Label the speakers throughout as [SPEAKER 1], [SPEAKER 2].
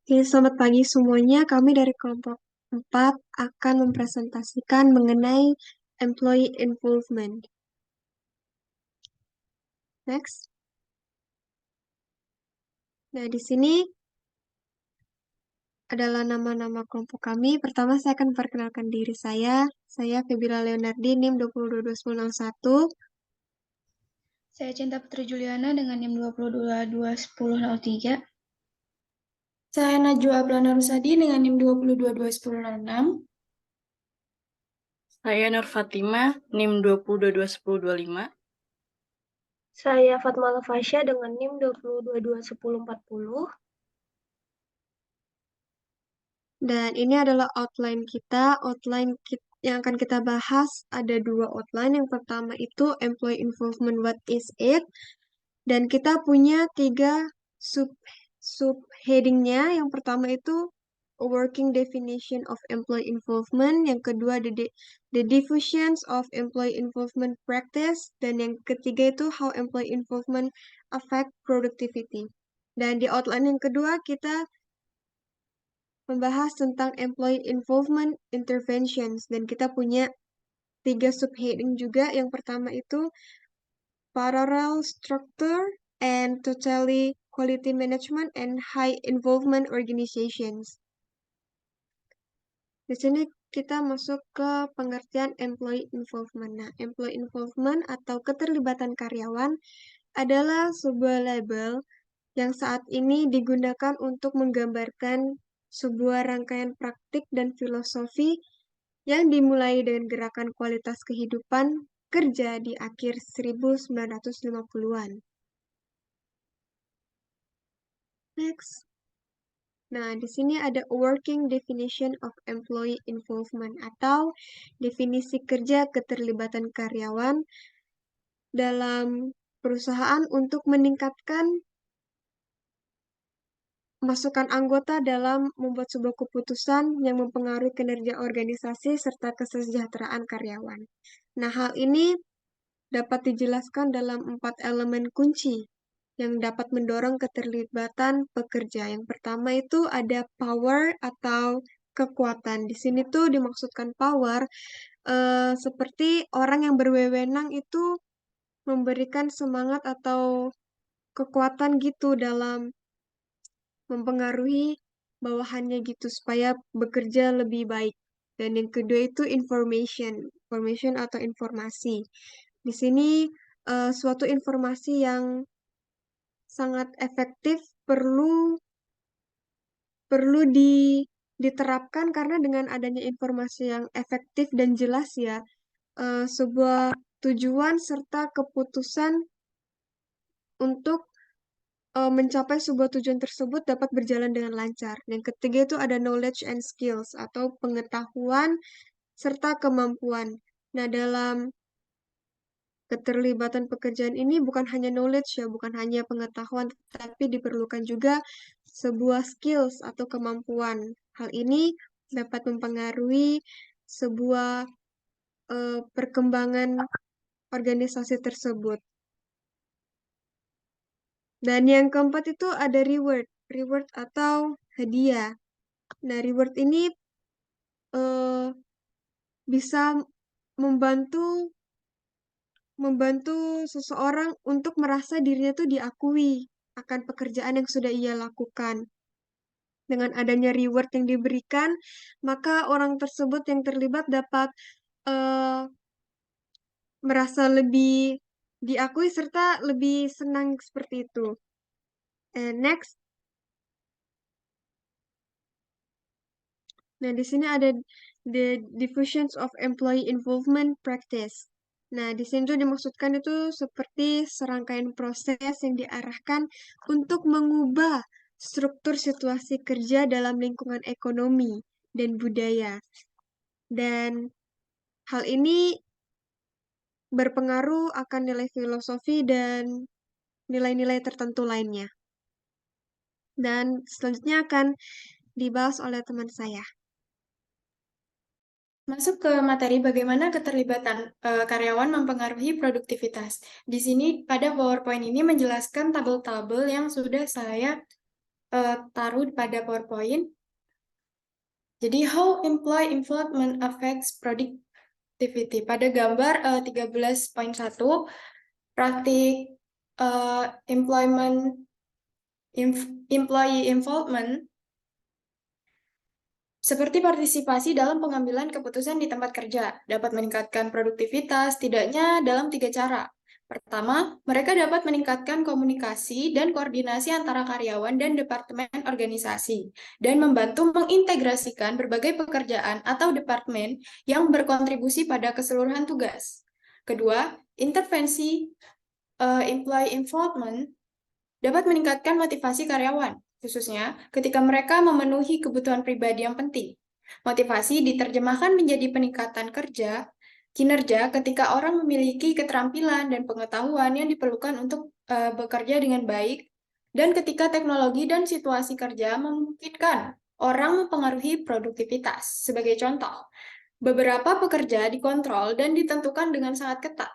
[SPEAKER 1] Oke, selamat pagi semuanya. Kami dari kelompok 4 akan mempresentasikan mengenai employee involvement. Next. Nah, di sini adalah nama-nama kelompok kami. Pertama, saya akan memperkenalkan diri saya. Saya Febira Leonardi, NIM 2221001.
[SPEAKER 2] Saya Cinta Putri Juliana dengan NIM 2221003.
[SPEAKER 3] Saya Najwa Ablana Rusadi dengan NIM 2221006.
[SPEAKER 4] Saya Nur Fatima, NIM 2022105.
[SPEAKER 5] Saya Fatma Lafasya dengan NIM 2022140.
[SPEAKER 1] Dan ini adalah outline kita. Yang akan kita bahas ada 2 outline. Yang pertama itu employee involvement, what is it? Dan kita punya 3 subheadingnya. Yang pertama itu a working definition of employee involvement. Yang kedua the diffusions of employee involvement practice. Dan yang ketiga itu how employee involvement affect productivity. Dan di outline yang kedua kita membahas tentang employee involvement interventions. Dan kita punya 3 subheading juga. Yang pertama itu parallel structure and totally quality management and high involvement organizations. Di sini kita masuk ke pengertian employee involvement. Nah, employee involvement atau keterlibatan karyawan adalah sebuah label yang saat ini digunakan untuk menggambarkan sebuah rangkaian praktik dan filosofi yang dimulai dengan gerakan kualitas kehidupan kerja di akhir 1950-an. Next. Nah, di sini ada working definition of employee involvement atau definisi kerja keterlibatan karyawan dalam perusahaan untuk meningkatkan masukan anggota dalam membuat sebuah keputusan yang mempengaruhi kinerja organisasi serta kesejahteraan karyawan. Nah, hal ini dapat dijelaskan dalam 4 elemen kunci yang dapat mendorong keterlibatan pekerja. Yang pertama itu ada power atau kekuatan. Di sini tuh dimaksudkan power seperti orang yang berwenang itu memberikan semangat atau kekuatan gitu dalam mempengaruhi bawahannya gitu supaya bekerja lebih baik. Dan yang kedua itu information atau informasi. Di sini suatu informasi yang sangat efektif perlu diterapkan karena dengan adanya informasi yang efektif dan jelas ya, sebuah tujuan serta keputusan untuk mencapai sebuah tujuan tersebut dapat berjalan dengan lancar. Yang ketiga itu ada knowledge and skills atau pengetahuan serta kemampuan. Nah, dalam keterlibatan pekerjaan ini bukan hanya knowledge ya, bukan hanya pengetahuan, tapi diperlukan juga sebuah skills atau kemampuan. Hal ini dapat mempengaruhi sebuah perkembangan organisasi tersebut. Dan yang keempat itu ada reward atau hadiah. Nah, reward ini bisa membantu seseorang untuk merasa dirinya tuh diakui akan pekerjaan yang sudah ia lakukan. Dengan adanya reward yang diberikan, maka orang tersebut yang terlibat dapat merasa lebih diakui serta lebih senang seperti itu. And next. Nah, di sini ada the diffusions of employee involvement practice. Nah, di sini tuh dimaksudkan itu seperti serangkaian proses yang diarahkan untuk mengubah struktur situasi kerja dalam lingkungan ekonomi dan budaya. Dan hal ini berpengaruh akan nilai filosofi dan nilai-nilai tertentu lainnya. Dan selanjutnya akan dibahas oleh teman saya.
[SPEAKER 3] Masuk ke materi bagaimana keterlibatan karyawan mempengaruhi produktivitas. Di sini pada PowerPoint ini menjelaskan tabel-tabel yang sudah saya taruh pada PowerPoint. Jadi, how employee involvement affects productivity. Pada gambar 13.1, praktik employee involvement seperti partisipasi dalam pengambilan keputusan di tempat kerja dapat meningkatkan produktivitas setidaknya dalam 3 cara. Pertama, mereka dapat meningkatkan komunikasi dan koordinasi antara karyawan dan departemen organisasi, dan membantu mengintegrasikan berbagai pekerjaan atau departemen yang berkontribusi pada keseluruhan tugas. Kedua, intervensi employee involvement dapat meningkatkan motivasi karyawan, khususnya ketika mereka memenuhi kebutuhan pribadi yang penting. Motivasi diterjemahkan menjadi peningkatan kinerja ketika orang memiliki keterampilan dan pengetahuan yang diperlukan untuk bekerja dengan baik, dan ketika teknologi dan situasi kerja memungkinkan orang mempengaruhi produktivitas. Sebagai contoh, beberapa pekerja dikontrol dan ditentukan dengan sangat ketat,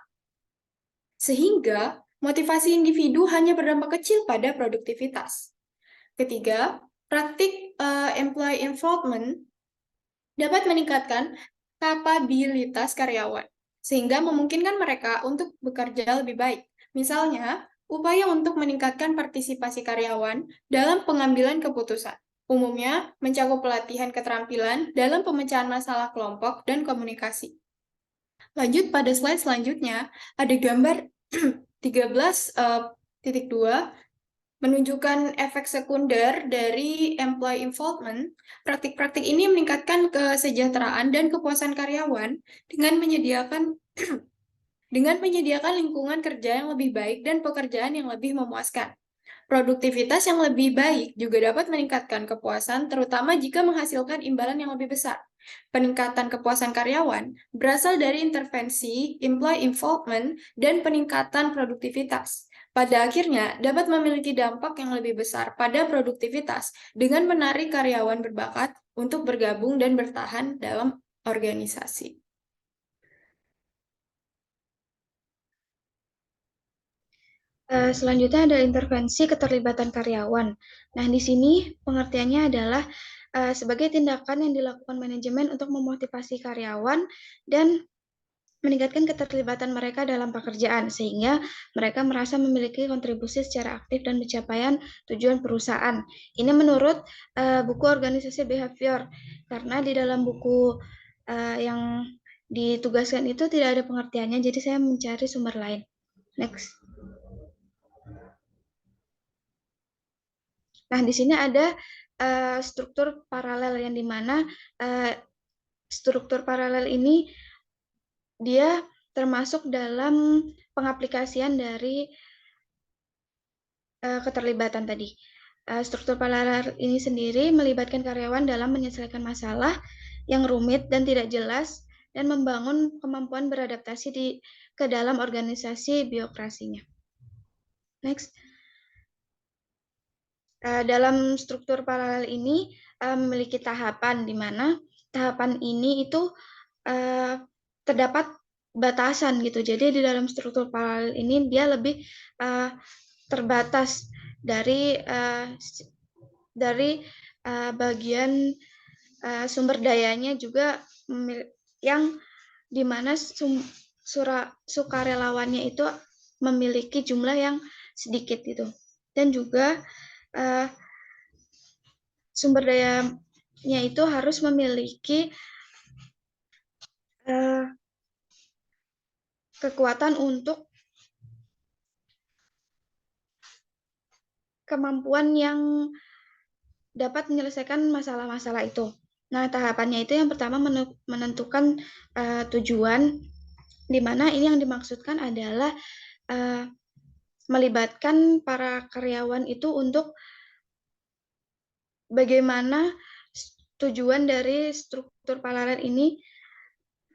[SPEAKER 3] sehingga motivasi individu hanya berdampak kecil pada produktivitas. Ketiga, praktik employee involvement dapat meningkatkan kapabilitas karyawan, sehingga memungkinkan mereka untuk bekerja lebih baik. Misalnya, upaya untuk meningkatkan partisipasi karyawan dalam pengambilan keputusan, umumnya mencakup pelatihan keterampilan dalam pemecahan masalah kelompok dan komunikasi. Lanjut pada slide selanjutnya, ada gambar 13.2 menunjukkan efek sekunder dari employee involvement. Praktik-praktik ini meningkatkan kesejahteraan dan kepuasan karyawan dengan menyediakan lingkungan kerja yang lebih baik dan pekerjaan yang lebih memuaskan. Produktivitas yang lebih baik juga dapat meningkatkan kepuasan, terutama jika menghasilkan imbalan yang lebih besar. Peningkatan kepuasan karyawan berasal dari intervensi employee involvement dan peningkatan produktivitas. Pada akhirnya, dapat memiliki dampak yang lebih besar pada produktivitas dengan menarik karyawan berbakat untuk bergabung dan bertahan dalam organisasi.
[SPEAKER 2] Selanjutnya ada intervensi keterlibatan karyawan. Nah, di sini pengertiannya adalah sebagai tindakan yang dilakukan manajemen untuk memotivasi karyawan dan meningkatkan keterlibatan mereka dalam pekerjaan, sehingga mereka merasa memiliki kontribusi secara aktif dan pencapaian tujuan perusahaan. Ini menurut buku organisasi behavior, karena di dalam buku yang ditugaskan itu tidak ada pengertiannya, jadi saya mencari sumber lain. Next. Nah, di sini ada struktur paralel yang dimana struktur paralel ini dia termasuk dalam pengaplikasian dari keterlibatan tadi. Struktur paralel ini sendiri melibatkan karyawan dalam menyelesaikan masalah yang rumit dan tidak jelas dan membangun kemampuan beradaptasi ke dalam organisasi birokrasinya. Next. Dalam struktur paralel ini memiliki tahapan, di mana tahapan ini itu terdapat batasan gitu. Jadi di dalam struktur paralel ini dia lebih terbatas dari bagian sumber dayanya juga yang di mana sukarelawannya itu memiliki jumlah yang sedikit gitu. Dan juga sumber dayanya itu harus memiliki kekuatan untuk kemampuan yang dapat menyelesaikan masalah-masalah itu. Nah, tahapannya itu yang pertama menentukan tujuan, di mana ini yang dimaksudkan adalah melibatkan para karyawan itu untuk bagaimana tujuan dari struktur paralel ini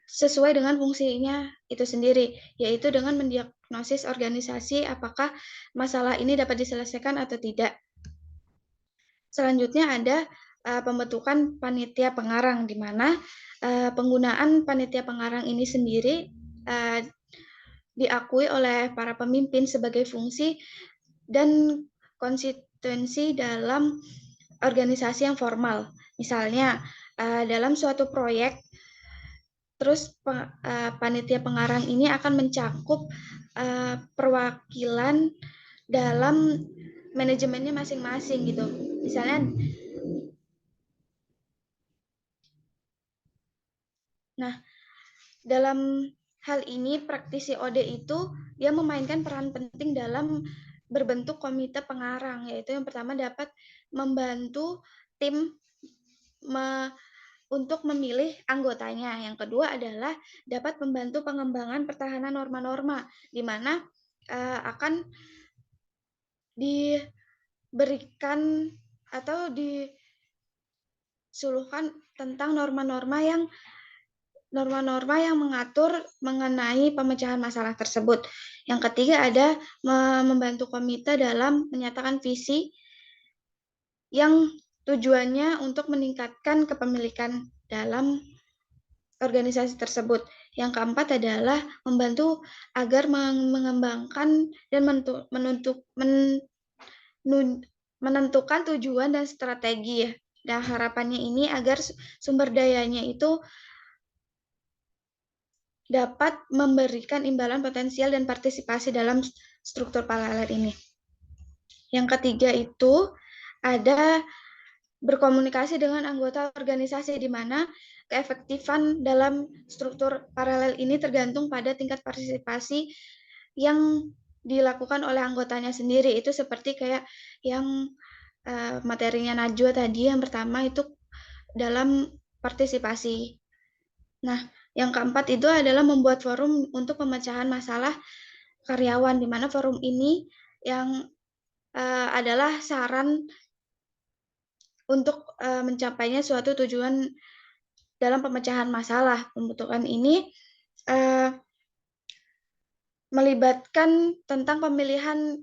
[SPEAKER 2] sesuai dengan fungsinya itu sendiri, yaitu dengan mendiagnosis organisasi apakah masalah ini dapat diselesaikan atau tidak. Selanjutnya ada pembentukan panitia pengarang, di mana penggunaan panitia pengarang ini sendiri diakui oleh para pemimpin sebagai fungsi dan berkonstituensi dalam organisasi yang formal. Misalnya, dalam suatu proyek, terus panitia pengarang ini akan mencakup perwakilan dalam manajemennya masing-masing gitu. Misalnya, nah, dalam hal ini praktisi OD itu dia memainkan peran penting dalam berbentuk komite pengarang, yaitu yang pertama dapat membantu tim untuk memilih anggotanya. Yang kedua adalah dapat membantu pengembangan pertahanan norma-norma, di mana akan diberikan atau disuluhkan tentang norma-norma yang mengatur mengenai pemecahan masalah tersebut. Yang ketiga ada membantu komite dalam menyatakan visi yang tujuannya untuk meningkatkan kepemilikan dalam organisasi tersebut. Yang keempat adalah membantu agar mengembangkan dan menentukan tujuan dan strategi ya. Dan harapannya ini agar sumber dayanya itu dapat memberikan imbalan potensial dan partisipasi dalam struktur paralel ini. Yang ketiga itu ada berkomunikasi dengan anggota organisasi, di mana keefektifan dalam struktur paralel ini tergantung pada tingkat partisipasi yang dilakukan oleh anggotanya sendiri. Itu seperti kayak yang materinya Najwa tadi, yang pertama itu dalam partisipasi. Nah, yang keempat itu adalah membuat forum untuk pemecahan masalah karyawan, di mana forum ini yang adalah saran untuk mencapainya suatu tujuan dalam pemecahan masalah. Pembentukan ini melibatkan tentang pemilihan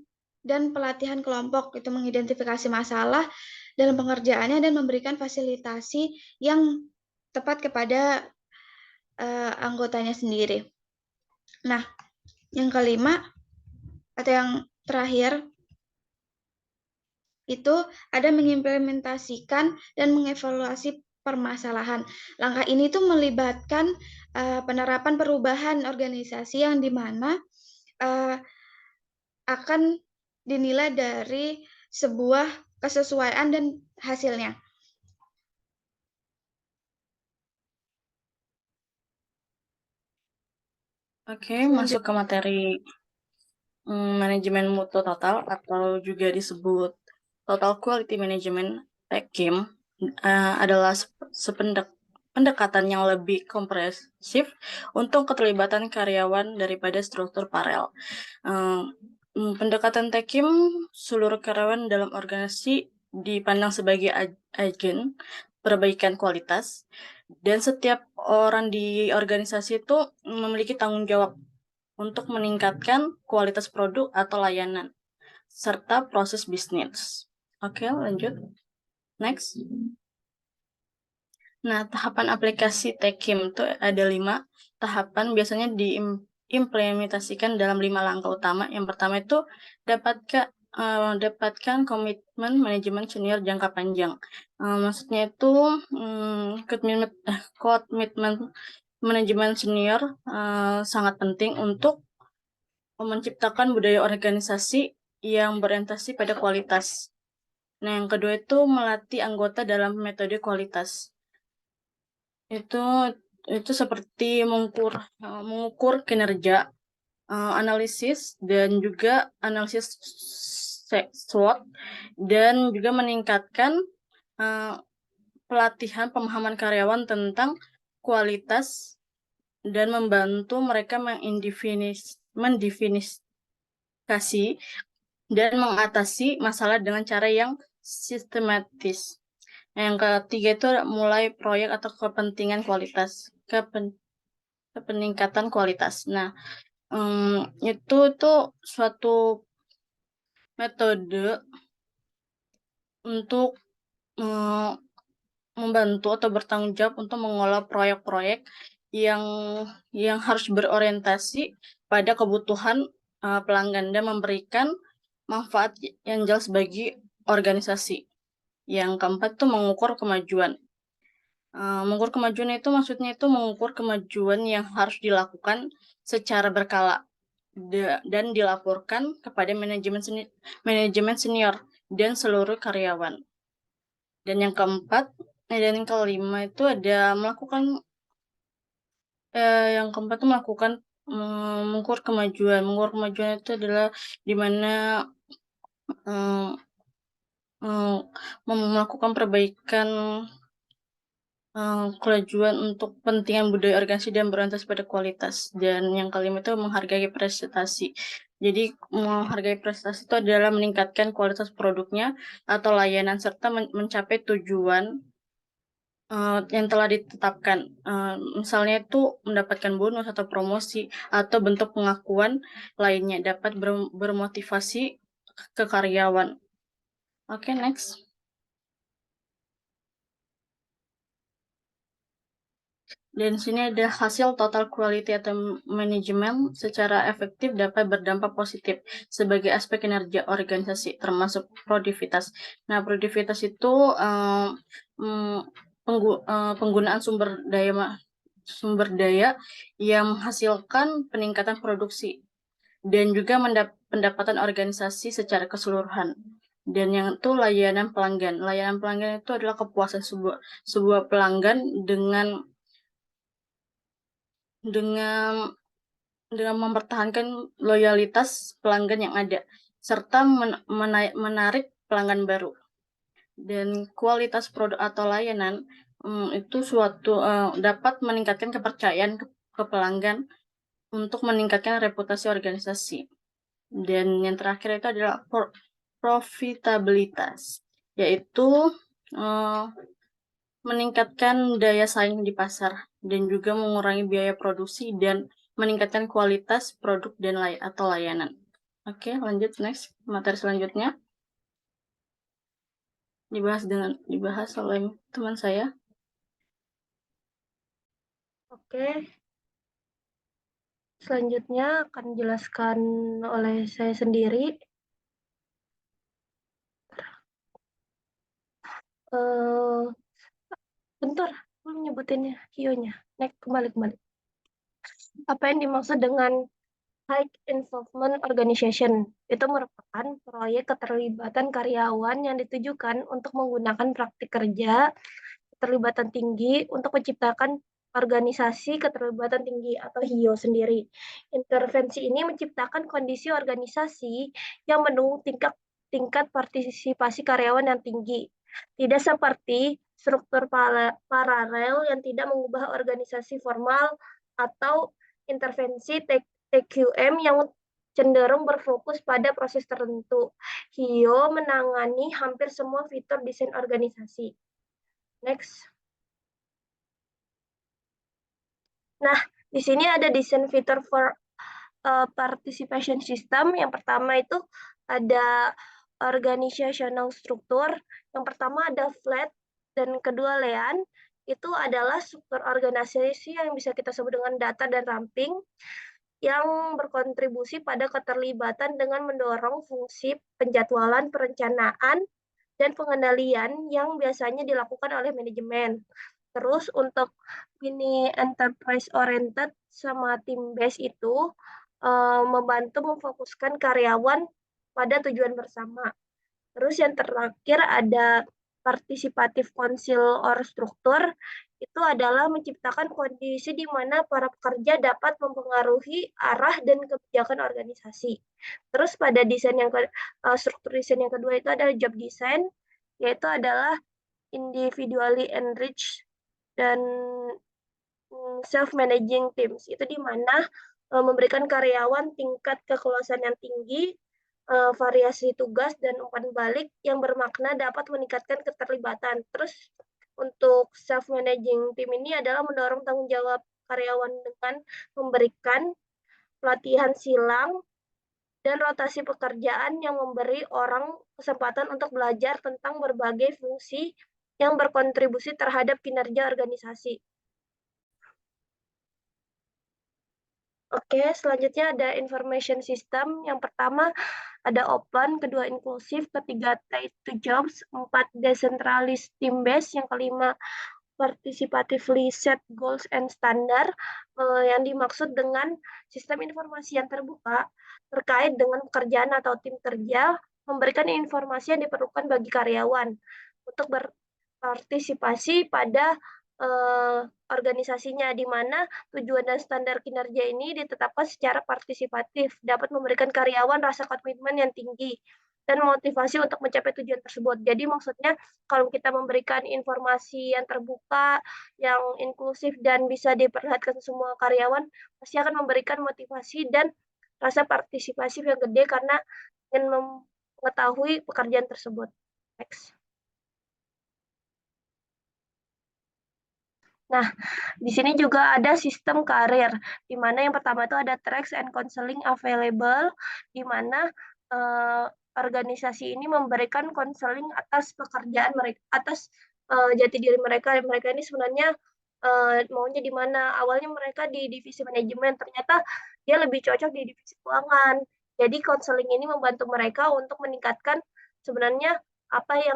[SPEAKER 2] dan pelatihan kelompok, itu mengidentifikasi masalah dalam pengerjaannya dan memberikan fasilitasi yang tepat kepada anggotanya sendiri. Nah, yang kelima atau yang terakhir itu ada mengimplementasikan dan mengevaluasi permasalahan. Langkah ini tuh melibatkan penerapan perubahan organisasi yang dimana akan dinilai dari sebuah kesesuaian dan hasilnya.
[SPEAKER 4] Oke, masuk ke materi manajemen mutu total atau juga disebut total quality management TQM adalah pendekatan yang lebih komprehensif untuk keterlibatan karyawan daripada struktur paralel. Pendekatan TQM, seluruh karyawan dalam organisasi dipandang sebagai agen perbaikan kualitas, dan setiap orang di organisasi itu memiliki tanggung jawab untuk meningkatkan kualitas produk atau layanan, serta proses bisnis. Oke, lanjut. Next. Nah, tahapan aplikasi TQM itu ada 5 tahapan, biasanya diimplementasikan dalam 5 langkah utama. Yang pertama itu dapatkan komitmen manajemen senior jangka panjang. Maksudnya itu komitmen manajemen senior sangat penting untuk menciptakan budaya organisasi yang berorientasi pada kualitas. Nah, yang kedua itu melatih anggota dalam metode kualitas. Itu seperti mengukur kinerja, analisis, dan juga analisis SWOT, dan juga meningkatkan pelatihan pemahaman karyawan tentang kualitas dan membantu mereka mendefinisikan dan mengatasi masalah dengan cara yang sistematis. Yang ketiga itu mulai proyek atau kepentingan kualitas, peningkatan kualitas. Nah, itu suatu metode untuk membantu atau bertanggung jawab untuk mengolah proyek-proyek yang harus berorientasi pada kebutuhan pelanggan dan memberikan manfaat yang jelas bagi organisasi. Yang keempat tuh mengukur kemajuan. Mengukur kemajuan itu maksudnya itu mengukur kemajuan yang harus dilakukan secara berkala dan dilaporkan kepada manajemen senior dan seluruh karyawan. Dan yang keempat dan yang kelima itu ada melakukan yang keempat itu melakukan mengukur kemajuan. Mengukur kemajuan itu adalah di mana melakukan perbaikan kemajuan untuk kepentingan budaya organisasi dan berorientasi pada kualitas. Dan yang kelima itu menghargai prestasi. Jadi menghargai prestasi itu adalah meningkatkan kualitas produknya atau layanan serta mencapai tujuan yang telah ditetapkan. Misalnya itu mendapatkan bonus atau promosi atau bentuk pengakuan lainnya dapat bermotivasi ke karyawan. Oke, next. Dan sini ada hasil total quality atau manajemen secara efektif dapat berdampak positif sebagai aspek kinerja organisasi termasuk produktivitas. Nah, produktivitas itu penggunaan sumber daya yang menghasilkan peningkatan produksi dan juga pendapatan organisasi secara keseluruhan. Dan yang itu layanan pelanggan. Layanan pelanggan itu adalah kepuasan sebuah pelanggan dengan mempertahankan loyalitas pelanggan yang ada serta menarik pelanggan baru. Dan kualitas produk atau layanan itu dapat meningkatkan kepercayaan ke pelanggan untuk meningkatkan reputasi organisasi. Dan yang terakhir itu adalah profitabilitas, yaitu meningkatkan daya saing di pasar dan juga mengurangi biaya produksi dan meningkatkan kualitas produk dan atau layanan. Oke, lanjut next. Materi selanjutnya dibahas oleh teman saya.
[SPEAKER 5] Oke. Selanjutnya akan dijelaskan oleh saya sendiri. Bentar, belum nyebutinnya Hio-nya. Next, kembali. Apa yang dimaksud dengan High Involvement Organization? Itu merupakan proyek keterlibatan karyawan yang ditujukan untuk menggunakan praktik kerja keterlibatan tinggi untuk menciptakan organisasi keterlibatan tinggi atau HIO sendiri. Intervensi ini menciptakan kondisi organisasi yang mendukung tingkat partisipasi karyawan yang tinggi. Tidak seperti struktur paralel yang tidak mengubah organisasi formal atau intervensi TQM yang cenderung berfokus pada proses tertentu. HIO menangani hampir semua fitur desain organisasi. Next. Nah, di sini ada desain fitur for participation system. Yang pertama itu ada organizational structure. Yang pertama ada flat dan kedua lean. Itu adalah struktur organisasi yang bisa kita sebut dengan data dan ramping yang berkontribusi pada keterlibatan dengan mendorong fungsi penjadwalan, perencanaan, dan pengendalian yang biasanya dilakukan oleh manajemen. Terus untuk ini enterprise oriented sama team based itu membantu memfokuskan karyawan pada tujuan bersama. Terus yang terakhir ada participative council or struktur, itu adalah menciptakan kondisi di mana para pekerja dapat mempengaruhi arah dan kebijakan organisasi. Terus pada desain struktur desain yang kedua itu adalah job design, yaitu adalah individually enriched dan self-managing teams. Itu di mana memberikan karyawan tingkat kekeluasan yang tinggi, variasi tugas dan umpan balik yang bermakna dapat meningkatkan keterlibatan. Terus untuk self-managing team ini adalah mendorong tanggung jawab karyawan dengan memberikan pelatihan silang dan rotasi pekerjaan yang memberi orang kesempatan untuk belajar tentang berbagai fungsi yang berkontribusi terhadap kinerja organisasi. Oke, selanjutnya ada information system. Yang pertama ada open, kedua inklusif, ketiga tied to jobs, empat decentralized team based, yang kelima participatively set goals and standard. Yang dimaksud dengan sistem informasi yang terbuka terkait dengan pekerjaan atau tim kerja, memberikan informasi yang diperlukan bagi karyawan untuk berpartisipasi pada organisasinya, di mana tujuan dan standar kinerja ini ditetapkan secara partisipatif, dapat memberikan karyawan rasa komitmen yang tinggi dan motivasi untuk mencapai tujuan tersebut. Jadi maksudnya kalau kita memberikan informasi yang terbuka, yang inklusif dan bisa diperlihatkan semua karyawan, pasti akan memberikan motivasi dan rasa partisipasi yang gede karena ingin mengetahui pekerjaan tersebut. Next. Nah, di sini juga ada sistem karir, di mana yang pertama itu ada tracks and counseling available, di mana organisasi ini memberikan konseling atas pekerjaan mereka, atas jati diri mereka. Mereka ini sebenarnya maunya di mana. Awalnya mereka di divisi manajemen, ternyata dia lebih cocok di divisi keuangan. Jadi konseling ini membantu mereka untuk meningkatkan sebenarnya apa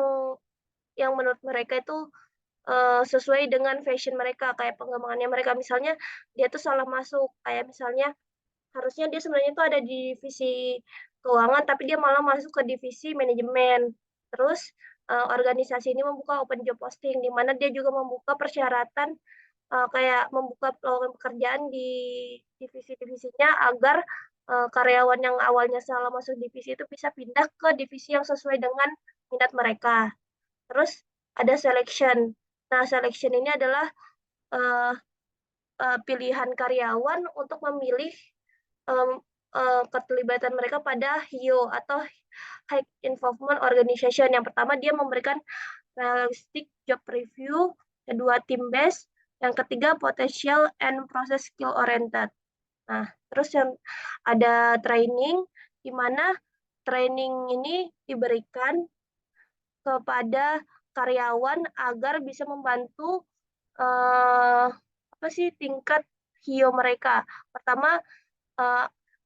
[SPEAKER 5] yang menurut mereka itu sesuai dengan fashion mereka, kayak pengembangannya mereka. Misalnya dia tuh salah masuk, kayak misalnya harusnya dia sebenarnya tuh ada di divisi keuangan, tapi dia malah masuk ke divisi manajemen. Terus organisasi ini membuka open job posting, di mana dia juga membuka persyaratan kayak membuka lowongan pekerjaan di divisi-divisinya agar karyawan yang awalnya salah masuk divisi itu bisa pindah ke divisi yang sesuai dengan minat mereka. Terus ada selection. Nah, selection ini adalah pilihan karyawan untuk memilih keterlibatan mereka pada HIO atau High Involvement Organization. Yang pertama, dia memberikan realistic job review, kedua team based, yang ketiga potential and process skill oriented. Nah, terus yang ada training, di mana training ini diberikan kepada karyawan agar bisa membantu tingkat HIO mereka. Pertama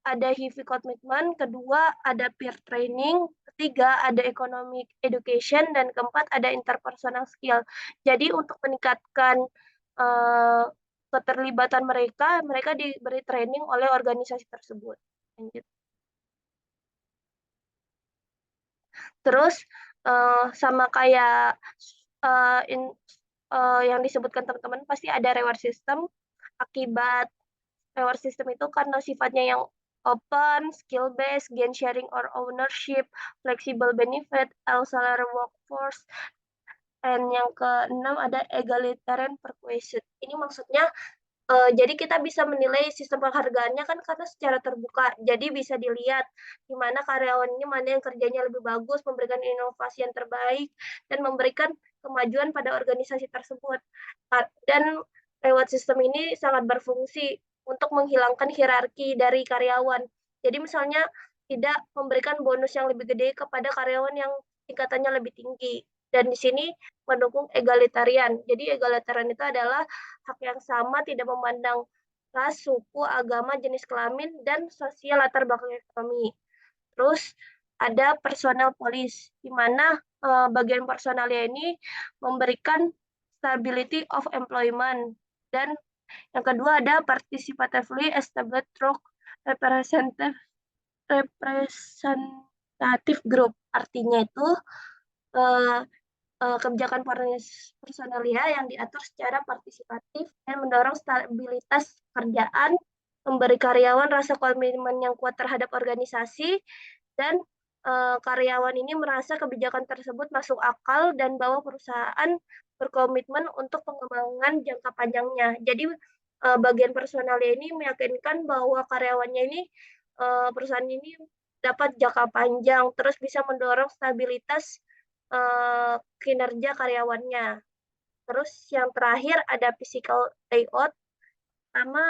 [SPEAKER 5] ada heavy commitment, kedua ada peer training, ketiga ada economic education, dan keempat ada interpersonal skill. Jadi untuk meningkatkan keterlibatan mereka diberi training oleh organisasi tersebut. Terus sama kayak yang disebutkan teman-teman, pasti ada reward system. Akibat reward system itu karena sifatnya yang open, skill based, gain sharing or ownership, flexible benefit, auxiliary workforce, dan yang keenam ada egalitarian persuasion. Ini maksudnya jadi kita bisa menilai sistem penghargaannya kan karena secara terbuka. Jadi bisa dilihat di mana karyawan ini mana yang kerjanya lebih bagus, memberikan inovasi yang terbaik, dan memberikan kemajuan pada organisasi tersebut. Dan reward system ini sangat berfungsi untuk menghilangkan hierarki dari karyawan. Jadi misalnya tidak memberikan bonus yang lebih gede kepada karyawan yang tingkatannya lebih tinggi. Dan di sini mendukung egalitarian. Jadi egalitarian itu adalah hak yang sama, tidak memandang ras, suku, agama, jenis kelamin, dan sosial latar belakang ekonomi. Terus ada personal policy, di mana bagian personalnya ini memberikan stability of employment. Dan yang kedua ada participatively established through representative group. Artinya itu kebijakan personalia yang diatur secara partisipatif dan mendorong stabilitas pekerjaan, memberi karyawan rasa komitmen yang kuat terhadap organisasi, dan karyawan ini merasa kebijakan tersebut masuk akal dan bahwa perusahaan berkomitmen untuk pengembangan jangka panjangnya. Jadi bagian personalia ini meyakinkan bahwa karyawannya ini perusahaan ini dapat jangka panjang, terus bisa mendorong stabilitas kinerja karyawannya. Terus yang terakhir ada physical layout. Pertama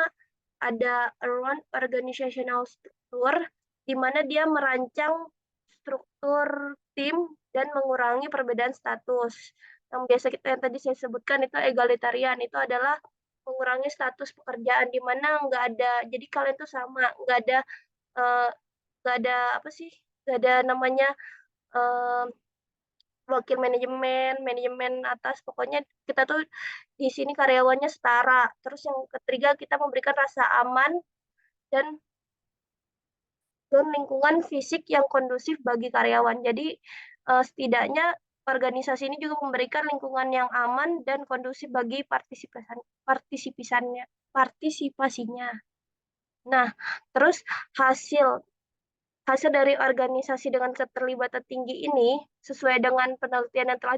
[SPEAKER 5] ada around organizational structure, di mana dia merancang struktur tim dan mengurangi perbedaan status. Yang biasa yang tadi saya sebutkan itu egalitarian, itu adalah mengurangi status pekerjaan di mana nggak ada, jadi kalian tuh sama, nggak ada apa sih, nggak ada namanya wakil manajemen, manajemen atas, pokoknya kita tuh di sini karyawannya setara. Terus yang ketiga, kita memberikan rasa aman dan lingkungan fisik yang kondusif bagi karyawan. Jadi setidaknya organisasi ini juga memberikan lingkungan yang aman dan kondusif bagi partisipasinya. Nah, terus hasil dari organisasi dengan keterlibatan tinggi ini sesuai dengan penelitian yang telah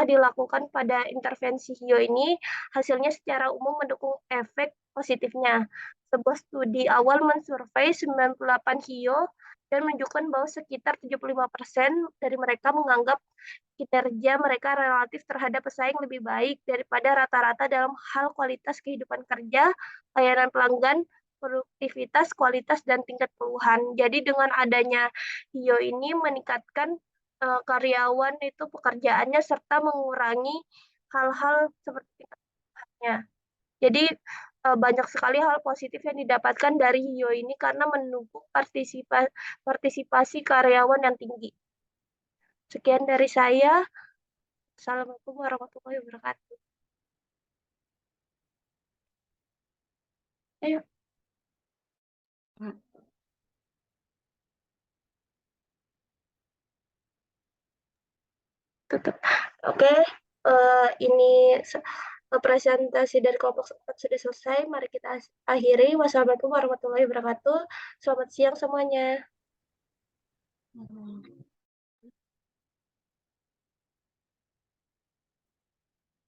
[SPEAKER 5] dilakukan pada intervensi HIO ini, hasilnya secara umum mendukung efek positifnya. Sebuah studi awal mensurvei 98 HIO dan menunjukkan bahwa sekitar 75% dari mereka menganggap kinerja mereka relatif terhadap pesaing lebih baik daripada rata-rata dalam hal kualitas kehidupan kerja, layanan pelanggan, produktivitas, kualitas, dan tingkat keluhan. Jadi dengan adanya HIO ini meningkatkan karyawan itu pekerjaannya serta mengurangi hal-hal seperti tingkat keluhannya. Jadi banyak sekali hal positif yang didapatkan dari HIO ini karena mendukung partisipasi karyawan yang tinggi. Sekian dari saya. Assalamualaikum warahmatullahi wabarakatuh. Ayo. Tutup. Oke, ini presentasi dari kelompok 4 sudah selesai. Mari kita akhiri. Wassalamualaikum warahmatullahi wabarakatuh. Selamat siang semuanya.